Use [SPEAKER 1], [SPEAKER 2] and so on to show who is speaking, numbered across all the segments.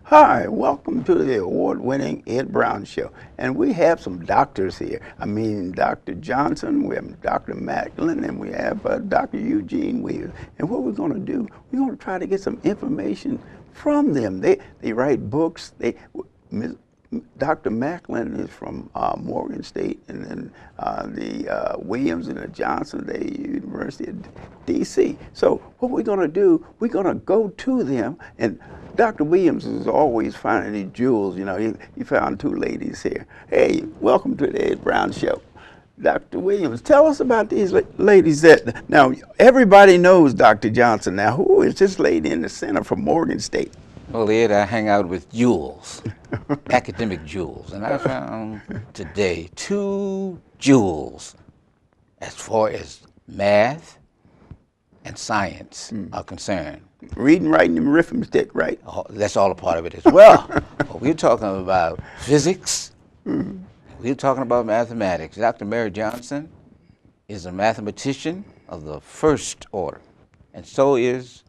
[SPEAKER 1] Hi, welcome to the award-winning Ed Brown Show. And we have some doctors here. I mean, Dr. Johnson, we have Dr. Maclin, and we have Dr. Eugene Williams. And what we're going to do, we're going to try to get some information from them. They write books. Dr. Maclin is from Morgan State, and then the Williams and the Johnson, the University of D.C. So what we're going to do, we're going to go to them, and Dr. Williams is always finding these jewels. You know, he found two ladies here. Hey, welcome to the Ed Brown Show. Dr. Williams, tell us about these ladies that, now everybody knows Dr. Johnson. Now, who is this lady in the center from Morgan State?
[SPEAKER 2] Well, Ed, I hang out with jewels, academic jewels, and I found today two jewels as far as math and science are concerned.
[SPEAKER 1] Reading, writing, and arithmetic, right?
[SPEAKER 2] Oh, that's all a part of it as well. But we're talking about physics. We're talking about mathematics. Dr. Mary Johnson is a mathematician of the first order, and so is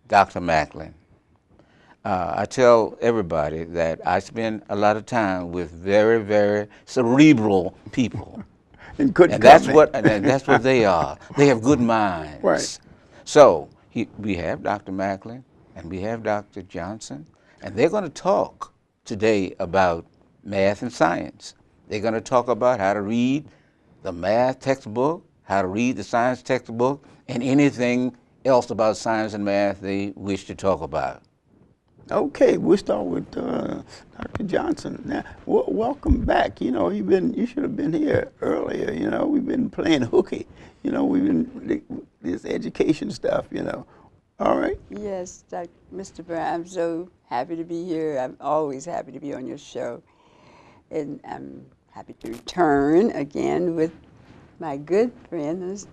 [SPEAKER 2] Dr. Maclin. I tell everybody that I spend a lot of time with very, very cerebral people. and that's what they are. They have good minds.
[SPEAKER 1] Right.
[SPEAKER 2] So we have Dr. Maclin and we have Dr. Johnson, and they're going to talk today about math and science. They're going to talk about how to read the math textbook, how to read the science textbook, and anything else about science and math they wish to talk about.
[SPEAKER 1] Okay, we'll start with Dr. Johnson. Now, welcome back. You know, you should have been here earlier. You know, we've been playing hooky. You know, we've been this education stuff. You know, all right.
[SPEAKER 3] Yes, Mr. Brown, I'm so happy to be here. I'm always happy to be on your show, and I'm happy to return again with my good friend and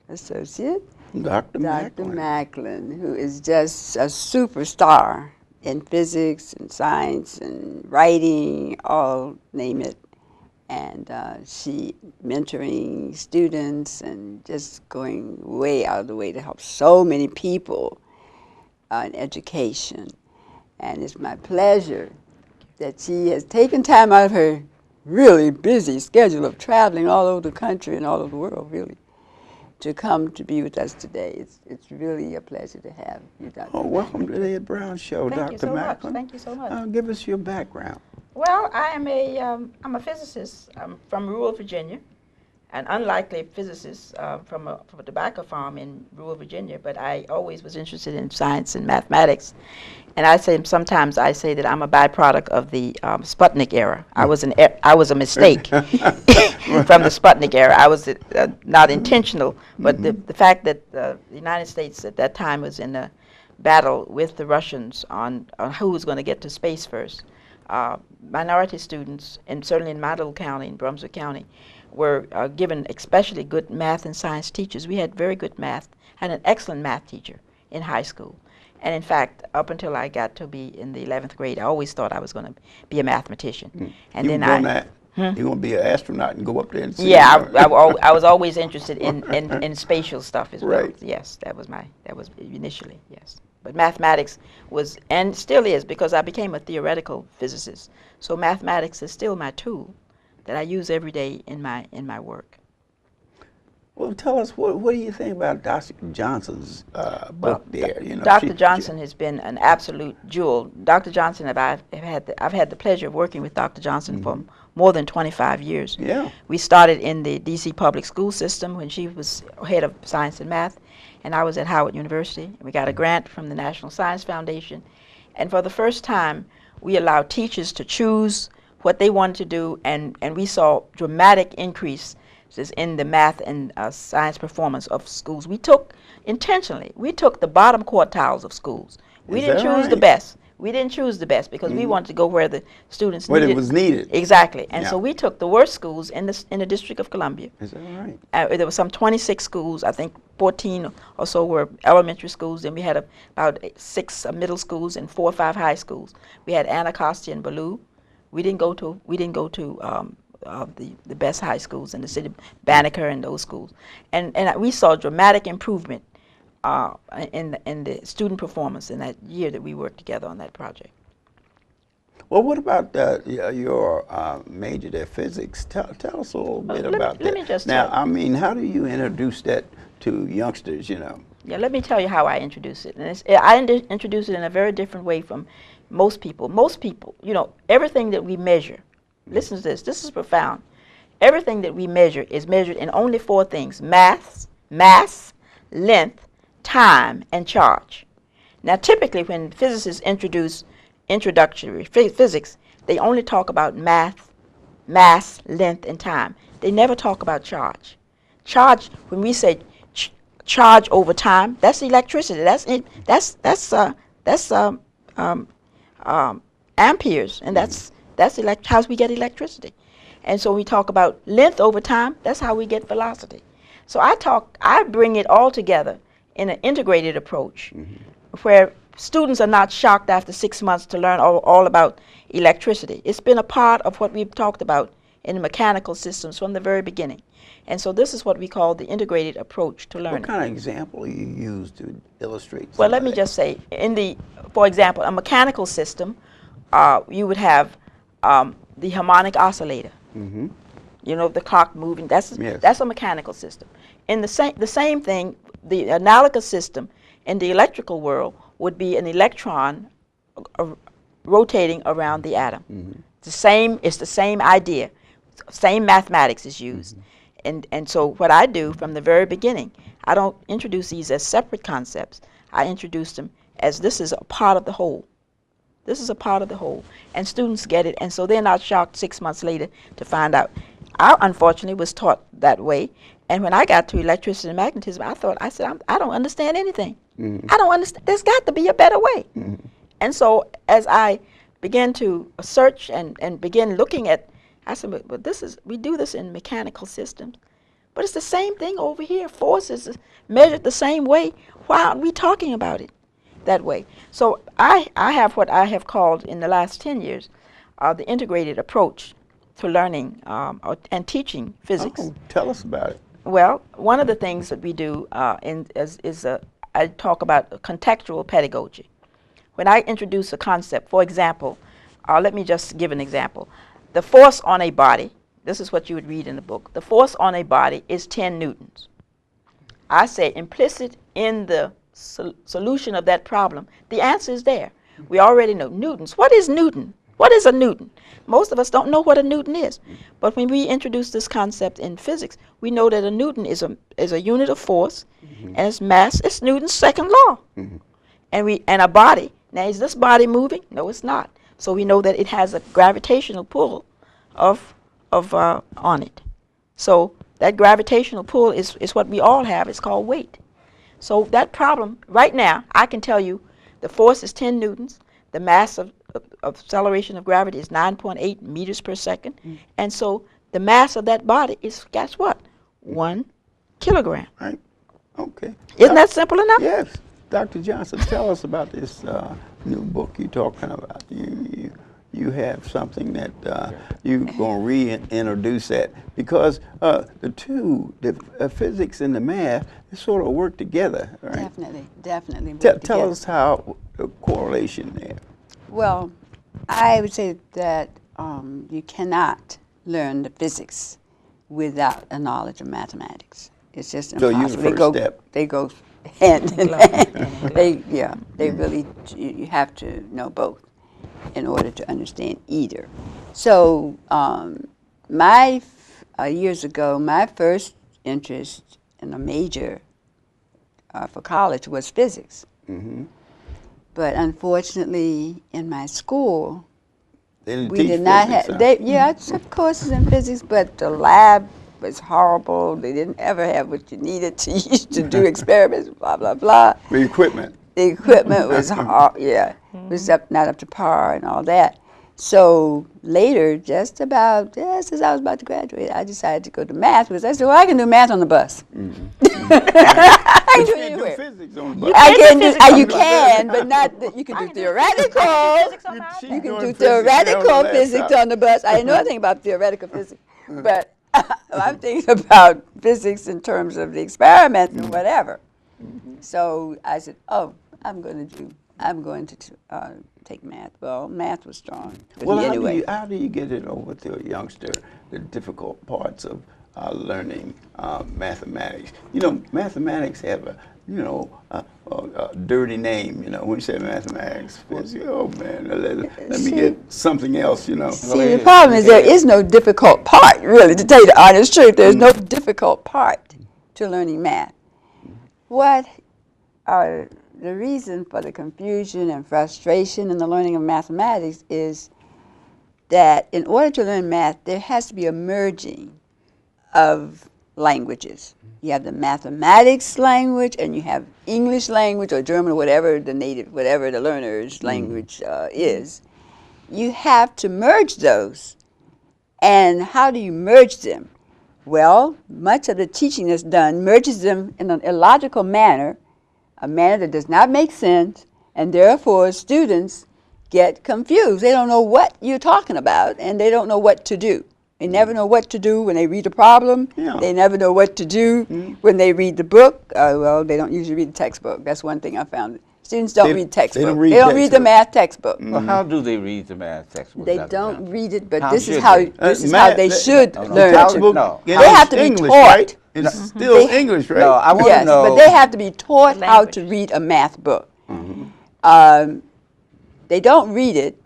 [SPEAKER 3] associate,
[SPEAKER 1] Dr.
[SPEAKER 3] Maclin, who is just a superstar in physics and science and writing, all name it. And she mentoring students and just going way out of the way to help so many people in education. And it's my pleasure that she has taken time out of her really busy schedule of traveling all over the country and all over the world, really, to come to be with us today. It's really a pleasure to have you, Dr.
[SPEAKER 1] Oh, welcome to the Ed Brown Show,
[SPEAKER 4] Thank you
[SPEAKER 1] Dr.
[SPEAKER 4] so much.
[SPEAKER 1] Maclin.
[SPEAKER 4] Thank you so much.
[SPEAKER 1] Give us your background.
[SPEAKER 4] Well, I'm a physicist from rural Virginia, an unlikely physicist from a tobacco farm in rural Virginia, but I always was interested in science and mathematics. And sometimes I say that I'm a byproduct of the Sputnik era. I was a mistake from the Sputnik era. I was not intentional, but the fact that the United States at that time was in a battle with the Russians on who was going to get to space first. Minority students, and certainly in my little county, in Brunswick County, were given especially good math and science teachers. We had very good math, had an excellent math teacher in high school. And in fact, up until I got to be in the 11th grade, I always thought I was going to be a mathematician. And then
[SPEAKER 1] you're going to be an astronaut and go up there and see.
[SPEAKER 4] Yeah, I was always interested in spatial stuff as well.
[SPEAKER 1] Right.
[SPEAKER 4] Yes, that was initially, yes. But mathematics was, and still is, because I became a theoretical physicist. So mathematics is still my tool that I use every day in my work.
[SPEAKER 1] Well, tell us, what do you think about Dr. Johnson's book there? You know,
[SPEAKER 4] Dr. Johnson has been an absolute jewel. Dr. Johnson, I've had the pleasure of working with Dr. Johnson for more than 25 years.
[SPEAKER 1] Yeah.
[SPEAKER 4] We started in the D.C. public school system when she was head of science and math, and I was at Howard University. We got a grant from the National Science Foundation, and for the first time, we allowed teachers to choose what they wanted to do, and we saw dramatic increase in the math and science performance of schools. We took the bottom quartiles of schools. We didn't choose the best. We didn't choose the best because we wanted to go where the students needed.
[SPEAKER 1] Where it was needed.
[SPEAKER 4] Exactly. And so we took the worst schools in the District of Columbia.
[SPEAKER 1] Is that right?
[SPEAKER 4] There were some 26 schools. I think 14 or so were elementary schools. Then we had about 6 middle schools and 4 or 5 high schools. We had Anacostia and Ballou. We didn't go to the best high schools in the city, Banneker and those schools. And we saw dramatic improvement in the student performance in that year that we worked together on that project.
[SPEAKER 1] Well, what about your major there, physics? Tell us a little bit about that.
[SPEAKER 4] Let me just
[SPEAKER 1] now,
[SPEAKER 4] tell
[SPEAKER 1] I mean, how do you introduce that to youngsters, you know?
[SPEAKER 4] Yeah, let me tell you how I introduce it. And I introduce it in a very different way from most people. Most people, you know, everything that we measure, listen to this, this is profound. Everything that we measure is measured in only four things: mass, length, time, and charge. Now, typically when physicists introduce introductory physics, they only talk about mass, length, and time. They never talk about charge. Charge, when we say charge over time, that's electricity. That's amperes, and that's how we get electricity. And so we talk about length over time. That's how we get velocity. So I bring it all together in an integrated approach, where students are not shocked after 6 months to learn all about electricity. It's been a part of what we've talked about in the mechanical systems from the very beginning. And so this is what we call the integrated approach to learning.
[SPEAKER 1] What kind of example you use to illustrate?
[SPEAKER 4] Well, let me just say, for example, a mechanical system, you would have the harmonic oscillator. You know, the clock moving. That's a mechanical system. In the same thing, the analogous system in the electrical world would be an electron rotating around the atom. It's the same idea, same mathematics is used. And so what I do from the very beginning, I don't introduce these as separate concepts. I introduce them as this is a part of the whole. This is a part of the whole. And students get it, and so they're not shocked 6 months later to find out. I, unfortunately, was taught that way. And when I got to electricity and magnetism, I said, I don't understand anything. I don't understand. There's got to be a better way. And so as I began to search and begin looking at, I said, but we do this in mechanical systems. But it's the same thing over here. Force is measured the same way. Why aren't we talking about it that way? So I have what I have called in the last 10 years the integrated approach to learning and teaching physics.
[SPEAKER 1] Oh, tell us about it.
[SPEAKER 4] Well, one of the things that we do I talk about contextual pedagogy. When I introduce a concept, for example, let me just give an example. The force on a body, this is what you would read in the book, the force on a body is 10 newtons. I say implicit in the solution of that problem, the answer is there. We already know newtons. What is Newton? What is a Newton? Most of us don't know what a Newton is. But when we introduce this concept in physics, we know that a Newton is a unit of force, and its mass is Newton's second law. And a body, now is this body moving? No, it's not. So we know that it has a gravitational pull on it. So that gravitational pull is what we all have. It's called weight. So that problem, right now, I can tell you the force is 10 newtons. The mass of acceleration of gravity is 9.8 meters per second. And so the mass of that body is, guess what? 1 kilogram.
[SPEAKER 1] Right. Okay.
[SPEAKER 4] Isn't that simple enough?
[SPEAKER 1] Yes. Dr. Johnson, tell us about this new book you're talking about. You have something that you're going to reintroduce that, because the two, the physics and the math, they sort of work together, right?
[SPEAKER 3] Definitely.
[SPEAKER 1] Tell us how the correlation there.
[SPEAKER 3] Well, I would say that you cannot learn the physics without a knowledge of mathematics. It's just impossible.
[SPEAKER 1] So you're the first step.
[SPEAKER 3] They go hand in hand. They really, you have to know both in order to understand either. So years ago, my first interest in a major for college was physics. But unfortunately, in my school, we did not have. I took courses in physics, but the lab was horrible. They didn't ever have what you needed to use to do experiments. Blah blah blah.
[SPEAKER 1] The equipment.
[SPEAKER 3] The equipment was was not up to par and all that. So later, just as I was about to graduate, I decided to go to math, because I said, well, I can do math on the bus. I can do it anywhere.
[SPEAKER 1] Physics on the bus.
[SPEAKER 3] You can, but not. You can do theoretical. You can do theoretical physics on the bus. I didn't know anything about theoretical physics, but I'm thinking about physics in terms of the experiments and whatever. So I said, oh, I'm going to take math. Well, math was strong. But
[SPEAKER 1] Well,
[SPEAKER 3] anyway.
[SPEAKER 1] how do you get it over to a youngster, the difficult parts of learning mathematics? You know, mathematics have a dirty name. You know, when you say mathematics, oh man, let me get something else. You know.
[SPEAKER 3] See, the problem is there is no difficult part, really, to tell you the honest truth. There's no difficult part to learning math. What are the reason for the confusion and frustration in the learning of mathematics is that in order to learn math, there has to be a merging of languages. You have the mathematics language, and you have English language or German or whatever the learner's language is. You have to merge those. And how do you merge them? Well, much of the teaching that's done merges them in an illogical manner, a manner that does not make sense, and therefore students get confused. They don't know what you're talking about, and they don't know what to do. They never know what to do when they read a problem.
[SPEAKER 1] Yeah.
[SPEAKER 3] They never know what to do when they read the book. Well, they don't usually read the textbook. That's one thing I found. Students don't read textbooks. They don't read the math textbook.
[SPEAKER 2] Well, how do they read the math textbook?
[SPEAKER 3] They don't read it, but
[SPEAKER 2] How
[SPEAKER 3] this is
[SPEAKER 2] should
[SPEAKER 3] how
[SPEAKER 2] they?
[SPEAKER 3] they should learn
[SPEAKER 1] textbook,
[SPEAKER 3] to.
[SPEAKER 1] you
[SPEAKER 3] They
[SPEAKER 1] know,
[SPEAKER 3] have to be
[SPEAKER 1] English,
[SPEAKER 3] taught.
[SPEAKER 1] right? It's still English, right?
[SPEAKER 2] No, I want
[SPEAKER 3] Yes,
[SPEAKER 2] to know.
[SPEAKER 3] but they have to be taught how
[SPEAKER 4] Language.
[SPEAKER 3] to read a math book. They don't read it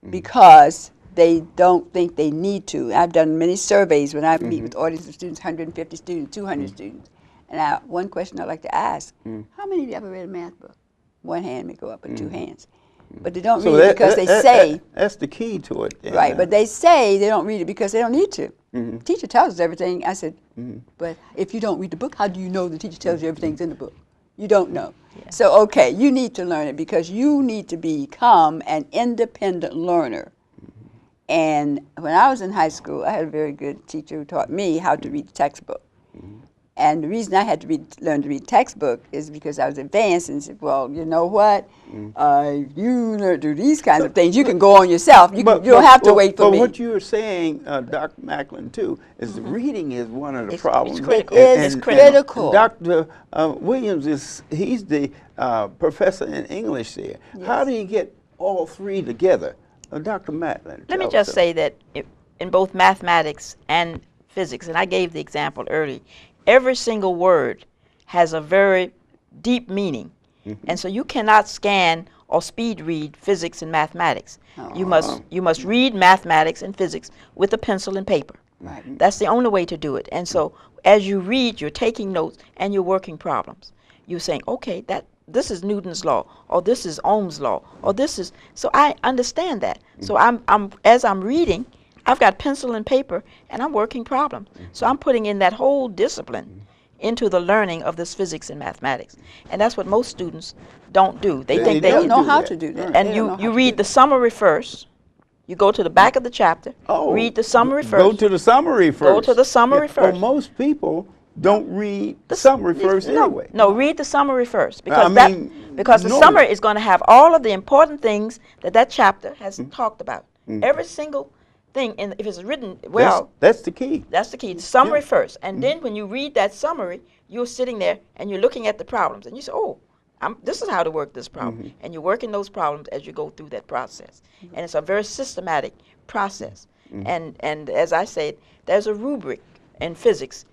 [SPEAKER 3] because they don't think they need to. I've done many surveys when I meet with audiences of students, 150 students, 200 students. And one question I like to ask, how many of you ever read a math book? One hand may go up, but two hands. But they don't read it because they say,
[SPEAKER 1] that's the key to it. Then.
[SPEAKER 3] right, but they say they don't read it because they don't need to. Teacher tells us everything. I said, but if you don't read the book, how do you know the teacher tells you everything's in the book? You don't know. Yeah. So, okay, you need to learn it because you need to become an independent learner. And when I was in high school, I had a very good teacher who taught me how to read the textbook. And the reason I had to learn to read textbook is because I was advanced and said, well, you know what? You learn to do these kinds of things. You can go on yourself. You don't have to wait for me.
[SPEAKER 1] But what you were saying, Dr. Maclin, too, is the reading is one of the problems.
[SPEAKER 4] It's critical.
[SPEAKER 3] It is critical.
[SPEAKER 1] Dr. Williams, he's the professor in English there.
[SPEAKER 3] Yes.
[SPEAKER 1] How do you get all three together? Dr. Maclin.
[SPEAKER 4] Let me just say that in both mathematics and physics, and I gave the example early, every single word has a very deep meaning. And so you cannot scan or speed read physics and mathematics. You must read mathematics and physics with a pencil and paper.
[SPEAKER 3] Right.
[SPEAKER 4] That's the only way to do it. And so as you read, you're taking notes and you're working problems. You're saying, okay, this is Newton's law, or this is Ohm's law, or this is, so I understand that. So as I'm reading, I've got pencil and paper, and I'm working problems. So I'm putting in that whole discipline into the learning of this physics and mathematics. And that's what most students don't do. They think they
[SPEAKER 3] don't
[SPEAKER 4] can
[SPEAKER 3] know
[SPEAKER 4] do
[SPEAKER 3] how
[SPEAKER 4] that.
[SPEAKER 3] to do that.
[SPEAKER 4] And you read the summary first. You go to the back of the chapter, read the summary first.
[SPEAKER 1] Go to the summary first.
[SPEAKER 4] Go to the summary first.
[SPEAKER 1] Well, most people don't read the summary first anyway.
[SPEAKER 4] No, read the summary first because because the
[SPEAKER 1] normally.
[SPEAKER 4] summary is going to have all of the important things that chapter has talked about. Every single thing, and if it's written well,
[SPEAKER 1] that's the key.
[SPEAKER 4] that's the key. The summary first, and then when you read that summary, you're sitting there and you're looking at the problems, and you say, "Oh, this is how to work this problem," and you're working those problems as you go through that process, and it's a very systematic process. And as I said, there's a rubric in physics.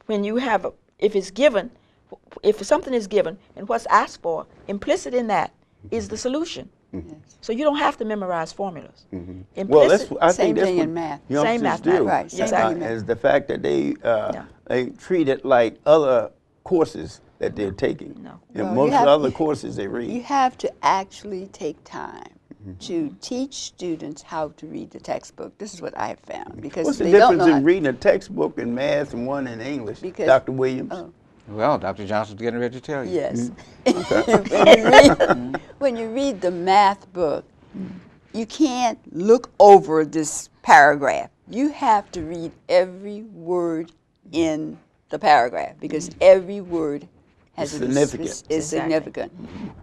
[SPEAKER 4] When you have, if something is given and what's asked for, implicit in that is the solution. So you don't have to memorize formulas.
[SPEAKER 1] Well, I
[SPEAKER 3] Same
[SPEAKER 1] think that's
[SPEAKER 3] thing
[SPEAKER 1] what
[SPEAKER 3] in math.
[SPEAKER 1] youngsters
[SPEAKER 4] math,
[SPEAKER 1] do.
[SPEAKER 3] right, same
[SPEAKER 4] Exactly.
[SPEAKER 3] thing in
[SPEAKER 1] Is the fact that they treat it like other courses that they're taking.
[SPEAKER 4] No.
[SPEAKER 1] And
[SPEAKER 3] Well,
[SPEAKER 1] most other courses they read.
[SPEAKER 3] You have to actually take time to teach students how to read the textbook. This is what I have found because
[SPEAKER 1] What's the
[SPEAKER 3] they don't
[SPEAKER 1] difference
[SPEAKER 3] know
[SPEAKER 1] in reading a textbook in math and one in English,
[SPEAKER 3] Because-
[SPEAKER 1] Dr. Williams?
[SPEAKER 2] Well, Dr. Johnson's getting ready to tell you.
[SPEAKER 3] Yes. When you read the math book, you can't look over this paragraph. You have to read every word in the paragraph because every word has
[SPEAKER 1] Significant.
[SPEAKER 3] is significant.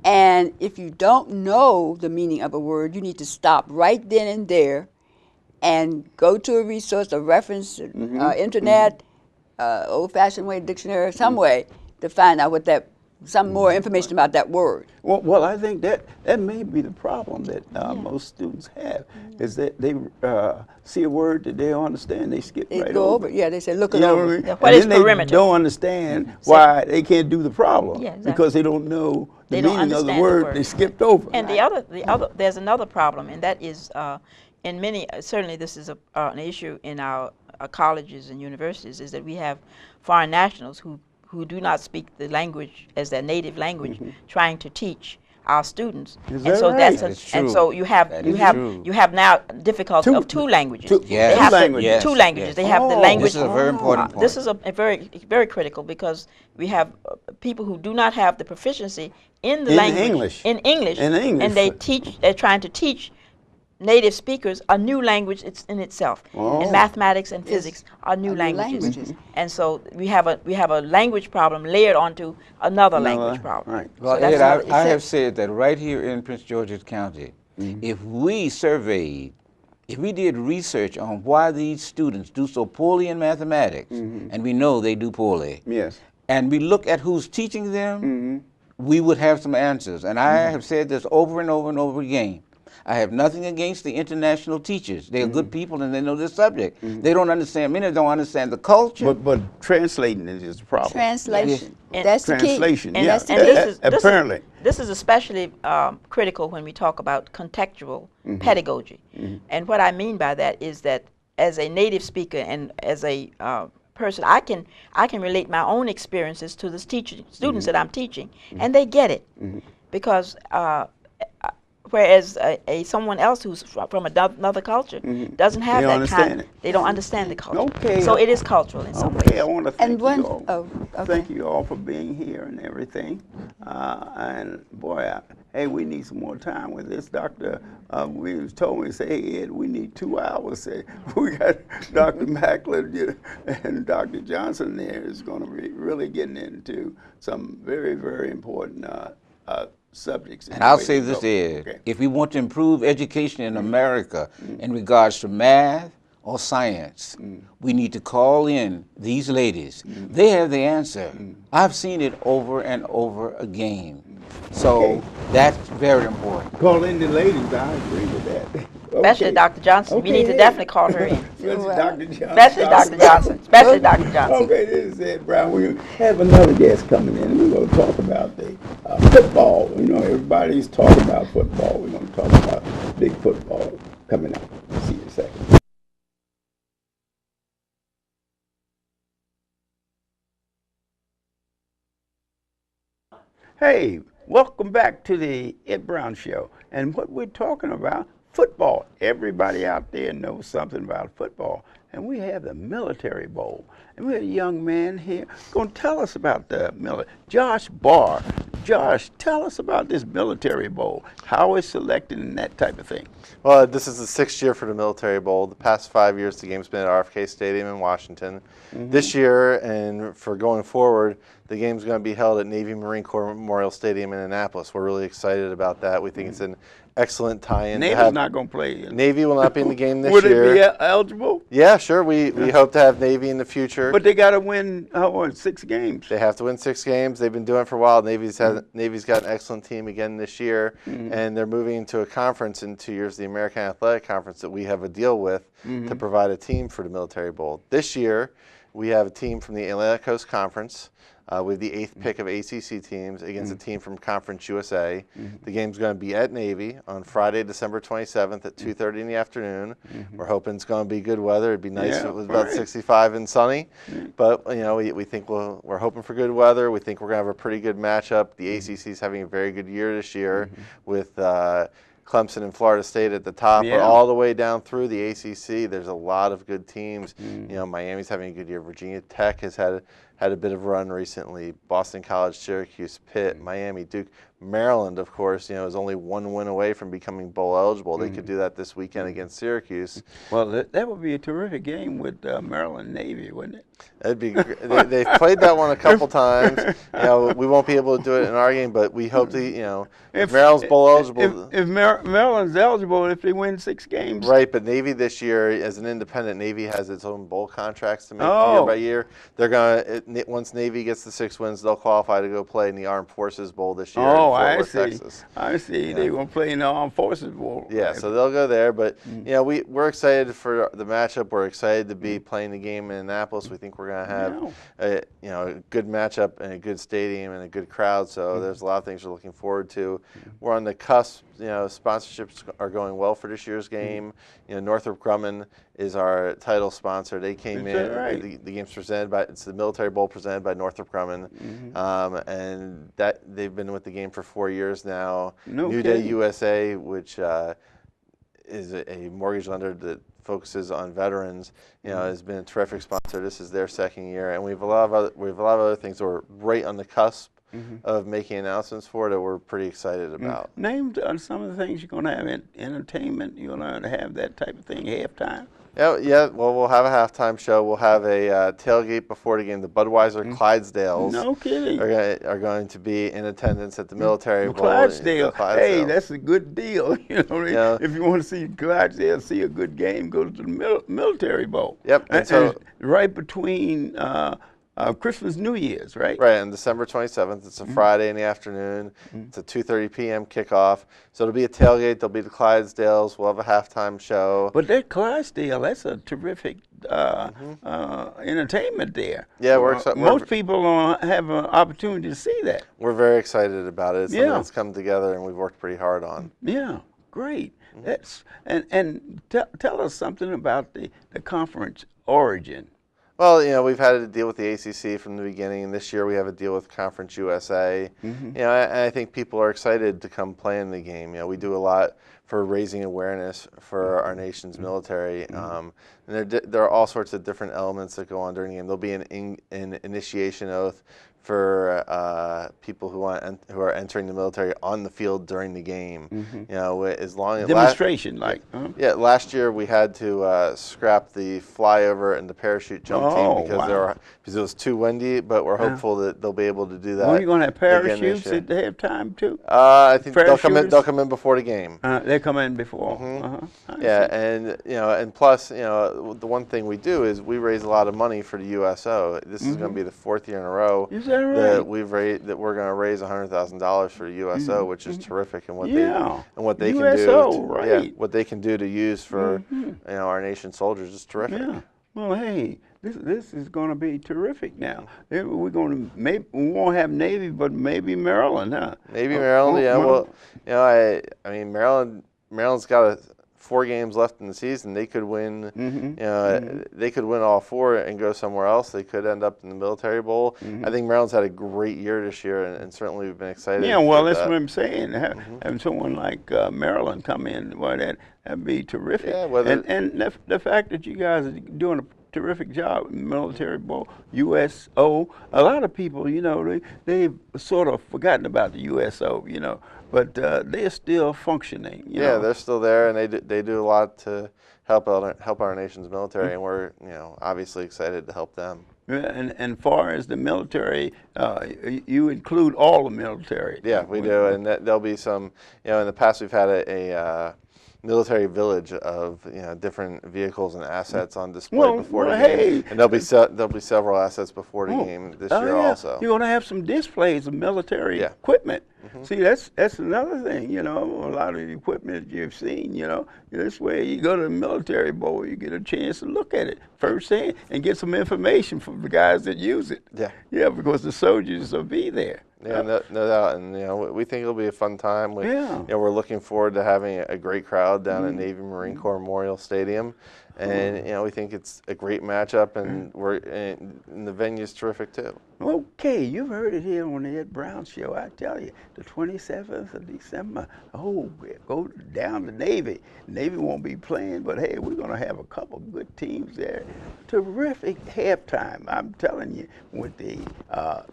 [SPEAKER 3] And if you don't know the meaning of a word, you need to stop right then and there and go to a resource, a reference, internet, old-fashioned way, dictionary, some way to find out what that some more information about that word.
[SPEAKER 1] Well, I think that may be the problem that most students have, is that they see a word that they don't understand, they skip
[SPEAKER 3] They
[SPEAKER 1] right
[SPEAKER 3] go
[SPEAKER 1] over.
[SPEAKER 3] over. Yeah, they say look it
[SPEAKER 1] You know
[SPEAKER 3] over.
[SPEAKER 1] what I mean?
[SPEAKER 4] Yeah,
[SPEAKER 1] And
[SPEAKER 4] what is
[SPEAKER 1] then they
[SPEAKER 4] perimeter?
[SPEAKER 1] don't understand why they can't do the problem,
[SPEAKER 4] Yeah, exactly.
[SPEAKER 1] because they don't know the
[SPEAKER 4] They don't
[SPEAKER 1] meaning of the
[SPEAKER 4] understand the
[SPEAKER 1] word
[SPEAKER 4] word.
[SPEAKER 1] they skipped over.
[SPEAKER 4] And the other, there's another problem, and that is, in many, certainly this is an issue in our colleges and universities, is that we have foreign nationals who do not speak the language as their native language, trying to teach our students.
[SPEAKER 1] Is
[SPEAKER 4] And
[SPEAKER 1] that
[SPEAKER 4] so
[SPEAKER 1] right?
[SPEAKER 2] That is
[SPEAKER 4] and
[SPEAKER 2] true.
[SPEAKER 4] so you have
[SPEAKER 2] That
[SPEAKER 4] you
[SPEAKER 2] is
[SPEAKER 4] have
[SPEAKER 2] true.
[SPEAKER 4] you have now difficulty of two languages.
[SPEAKER 1] two-
[SPEAKER 4] They
[SPEAKER 2] Yes,
[SPEAKER 4] have
[SPEAKER 1] languages.
[SPEAKER 4] two
[SPEAKER 2] yes,
[SPEAKER 4] languages.
[SPEAKER 2] yes.
[SPEAKER 4] They have the
[SPEAKER 1] Oh.
[SPEAKER 4] language.
[SPEAKER 2] This is a very important point.
[SPEAKER 4] This is a very very critical, because we have people who do not have the proficiency in the
[SPEAKER 1] In
[SPEAKER 4] language
[SPEAKER 1] English.
[SPEAKER 4] in English,
[SPEAKER 1] In English.
[SPEAKER 4] and they're trying to teach native speakers a new language in itself.
[SPEAKER 1] Oh.
[SPEAKER 4] And mathematics and physics are new
[SPEAKER 3] new
[SPEAKER 4] languages.
[SPEAKER 3] languages.
[SPEAKER 4] And so we have a language problem layered onto another language problem.
[SPEAKER 1] Right.
[SPEAKER 2] Well,
[SPEAKER 4] So that's
[SPEAKER 2] Ed,
[SPEAKER 4] another-
[SPEAKER 2] I
[SPEAKER 4] it's
[SPEAKER 2] have said that right here in Prince George's County, if we surveyed, if we did research on why these students do so poorly in mathematics, and we know they do poorly,
[SPEAKER 1] Yes.
[SPEAKER 2] and we look at who's teaching them, we would have some answers. And I have said this over and over and over again. I have nothing against the international teachers. They're good people and they know their subject. They don't understand, many don't understand the culture.
[SPEAKER 1] But translating is the problem.
[SPEAKER 3] Translation.
[SPEAKER 4] Yes.
[SPEAKER 3] That's the key.
[SPEAKER 1] Translation,
[SPEAKER 4] And,
[SPEAKER 1] yeah.
[SPEAKER 3] That's the
[SPEAKER 4] and
[SPEAKER 3] key.
[SPEAKER 1] Apparently.
[SPEAKER 4] this is especially critical when we talk about contextual pedagogy. And what I mean by that is that as a native speaker and as a person, I can relate my own experiences to the students that I'm teaching, and they get it, because whereas someone else who's from another culture doesn't have
[SPEAKER 1] They don't
[SPEAKER 4] that kind.
[SPEAKER 1] understand it.
[SPEAKER 4] They don't understand the culture.
[SPEAKER 1] Okay.
[SPEAKER 4] So it is cultural in some
[SPEAKER 1] Okay,
[SPEAKER 4] ways.
[SPEAKER 1] I want to
[SPEAKER 3] And
[SPEAKER 1] thank
[SPEAKER 3] one-
[SPEAKER 1] you all.
[SPEAKER 3] oh, okay.
[SPEAKER 1] Thank you all for being here and everything. And boy, hey, we need some more time with this. Dr. Williams told me, say, hey, Ed, we need 2 hours. Say, we got Dr. Maclin and Dr. Johnson there is going to be really getting into some very, very important subjects.
[SPEAKER 2] And I'll say this, Ed,
[SPEAKER 1] Okay.
[SPEAKER 2] if we want to improve education in America in regards to math or science, we need to call in these ladies. They have the answer. I've seen it over and over again. So
[SPEAKER 1] Okay.
[SPEAKER 2] that's very important.
[SPEAKER 1] Call in the ladies. I agree with that.
[SPEAKER 4] Especially
[SPEAKER 1] Okay.
[SPEAKER 4] Dr. Johnson. We need to
[SPEAKER 1] Okay.
[SPEAKER 4] definitely call her in.
[SPEAKER 1] Especially Dr. Johnson.
[SPEAKER 4] Especially Dr. Johnson. Especially Dr. Johnson.
[SPEAKER 1] Okay, this is Ed Brown. We have another guest coming in, and we're going to talk about the football. You know, everybody's talking about football. We're going to talk about big football coming up. See you in a second. Hey, welcome back to the Ed Brown Show. And what we're talking about, football. Everybody out there knows something about football. And we have the Military Bowl. And we have a young man here going to tell us about the military. Josh Barr. Josh, tell us about this Military Bowl. How it's selected and that type of thing.
[SPEAKER 5] Well, this is the 6th year for the Military Bowl. The past 5 years, the game's been at RFK Stadium in Washington. This year, and for going forward, the game's going to be held at Navy Marine Corps Memorial Stadium in Annapolis. We're really excited about that. We think it's an excellent tie-in.
[SPEAKER 1] Navy's not going to play.
[SPEAKER 5] Navy will not be in the game this
[SPEAKER 1] Would
[SPEAKER 5] year.
[SPEAKER 1] it be eligible?
[SPEAKER 5] Yeah, sure. We hope to have Navy in the future.
[SPEAKER 1] But they got to win 6 games.
[SPEAKER 5] They have to win 6 games. They've been doing it for a while. Navy's got an excellent team again this year, and they're moving into a conference in 2 years, the American Athletic Conference, that we have a deal with to provide a team for the Military Bowl. This year, we have a team from the Atlantic Coast Conference with the 8th pick of ACC teams against a team from Conference USA. The game's going to be at Navy on Friday, December 27th at 2:30 in the afternoon. We're hoping it's going to be good weather. It'd be nice if it was about 65 and sunny. But you know, we think we're hoping for good weather. We think we're going to have a pretty good matchup. The ACC is having a very good year this year with Clemson and Florida State at the top, but all the way down through the ACC, there's a lot of good teams. You know, Miami's having a good year. Virginia Tech has had a bit of a run recently. Boston College, Syracuse, Pitt, Miami, Duke. Maryland, of course, you know, is only 1 win away from becoming bowl eligible. They could do that this weekend against Syracuse.
[SPEAKER 1] Well, that would be a terrific game with Maryland Navy, wouldn't it?
[SPEAKER 5] That'd be. They've played that one a couple times. You know, we won't be able to do it in our game, but we hope to. You know, if Maryland's bowl eligible.
[SPEAKER 1] If Maryland's eligible, if they win 6 games.
[SPEAKER 5] Right, but Navy this year, as an independent, Navy has its own bowl contracts to make year by year. They're gonna. once Navy gets the 6 wins, they'll qualify to go play in the Armed Forces Bowl this year
[SPEAKER 1] Oh,
[SPEAKER 5] in Fort
[SPEAKER 1] I
[SPEAKER 5] Worth,
[SPEAKER 1] see.
[SPEAKER 5] Texas.
[SPEAKER 1] I see. They're going to play in the Armed Forces Bowl.
[SPEAKER 5] Yeah, so they'll go there. But, we're excited for the matchup. We're excited to be playing the game in Annapolis. We think we're going to have a good matchup and a good stadium and a good crowd. So there's a lot of things we're looking forward to. We're on the cusp. Sponsorships are going well for this year's game. Northrop Grumman is our title sponsor. They came in.
[SPEAKER 1] Right?
[SPEAKER 5] The game's presented by, it's the Military Bowl presented by Northrop Grumman, and that they've been with the game for 4 years now. New Day USA, which is a mortgage lender that focuses on veterans, has been a terrific sponsor. This is their 2nd year, and we have a lot of other things that we're right on the cusp of making announcements for that we're pretty excited about.
[SPEAKER 1] Name some of the things you're going to have in entertainment. You're going to have that type of thing, halftime.
[SPEAKER 5] Yeah. Well, we'll have a halftime show. We'll have a tailgate before the game. The Budweiser Clydesdales
[SPEAKER 1] No kidding.
[SPEAKER 5] are going to be in attendance at the Military Bowl.
[SPEAKER 1] Clydesdale. Hey,
[SPEAKER 5] Clydesdales.
[SPEAKER 1] that's a good deal. If you want to see Clydesdale, see a good game, go to the Military Bowl.
[SPEAKER 5] Yep. And so
[SPEAKER 1] right between Christmas, New Year's, right?
[SPEAKER 5] Right, on December 27th. It's a Friday in the afternoon. It's a 2:30 p.m. kickoff. So it'll be a tailgate. There'll be the Clydesdales. We'll have a halftime show.
[SPEAKER 1] But that Clydesdale, that's a terrific entertainment there.
[SPEAKER 5] Yeah,
[SPEAKER 1] most people don't have an opportunity to see that.
[SPEAKER 5] We're very excited about it. It's something that's come together and we've worked pretty hard on.
[SPEAKER 1] Yeah, great. That's and tell us something about the conference origin.
[SPEAKER 5] Well, we've had to deal with the ACC from the beginning, and this year we have a deal with Conference USA. And I think people are excited to come play in the game. We do a lot for raising awareness for our nation's military, and there are all sorts of different elements that go on during the game. There'll be an initiation oath for people who are entering the military on the field during the game. As long as
[SPEAKER 1] demonstration,
[SPEAKER 5] yeah. Last year we had to scrap the flyover and the parachute jump team because it was too windy. But we're hopeful that they'll be able to do that.
[SPEAKER 1] Well, you're going to have parachutes at halftime too.
[SPEAKER 5] I think they'll come in before the game.
[SPEAKER 1] They come in before.
[SPEAKER 5] Yeah, and plus, the one thing we do is we raise a lot of money for the USO. This is going to be the 4th year in a row that we're going to raise $100,000 for the USO, which is terrific, and what they can do.
[SPEAKER 1] Right.
[SPEAKER 5] Yeah, what they can do to use for our nation's soldiers is terrific.
[SPEAKER 1] Yeah. Well, hey, this is going to be terrific. Now we're going to we won't have Navy, but maybe Maryland, huh?
[SPEAKER 5] Maybe Maryland. Yeah. Well, I mean, Maryland's got 4 games left in the season. They could win. They could win all 4 and go somewhere else. They could end up in the Military Bowl. I think Maryland's had a great year this year, and certainly we've been excited.
[SPEAKER 1] Yeah, well, that's what I'm saying. Having someone like Maryland come in, well, that'd be terrific. Yeah, and the fact that you guys are doing a terrific job in the Military Bowl, USO. A lot of people, they've sort of forgotten about the USO, but they're still functioning.
[SPEAKER 5] Yeah, they're still there, and they do a lot to help our nation's military, and we're obviously excited to help them.
[SPEAKER 1] And far as the military, you include all the military.
[SPEAKER 5] Yeah, we do, and there'll be some. In the past, we've had a military village of different vehicles and assets on display before the game, and there'll be several assets before the game this year also.
[SPEAKER 1] You're going to have some displays of military equipment. See, that's another thing. A lot of the equipment that you've seen. This way you go to the Military Bowl, you get a chance to look at it firsthand and get some information from the guys that use it. Yeah, because the soldiers will be there.
[SPEAKER 5] Yeah, no doubt, and we think it'll be a fun time. We're looking forward to having a great crowd down at Navy Marine Corps Memorial Stadium, and we think it's a great matchup, and and the venue's terrific too.
[SPEAKER 1] Okay, you've heard it here on the Ed Brown Show. I tell you, the 27th of December. Oh, go down to Navy. Navy won't be playing, but hey, we're going to have a couple good teams there. Terrific halftime, I'm telling you, with the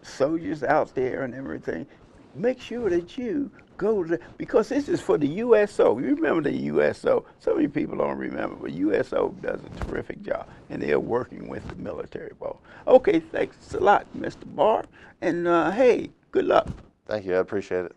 [SPEAKER 1] soldiers out there and everything. Make sure that you go to, because this is for the USO. You remember the USO. So many people don't remember, but USO does a terrific job, and they're working with the Military Bowl. Okay, thanks a lot, Mr. Barr, and hey, good luck.
[SPEAKER 5] Thank you, I appreciate it.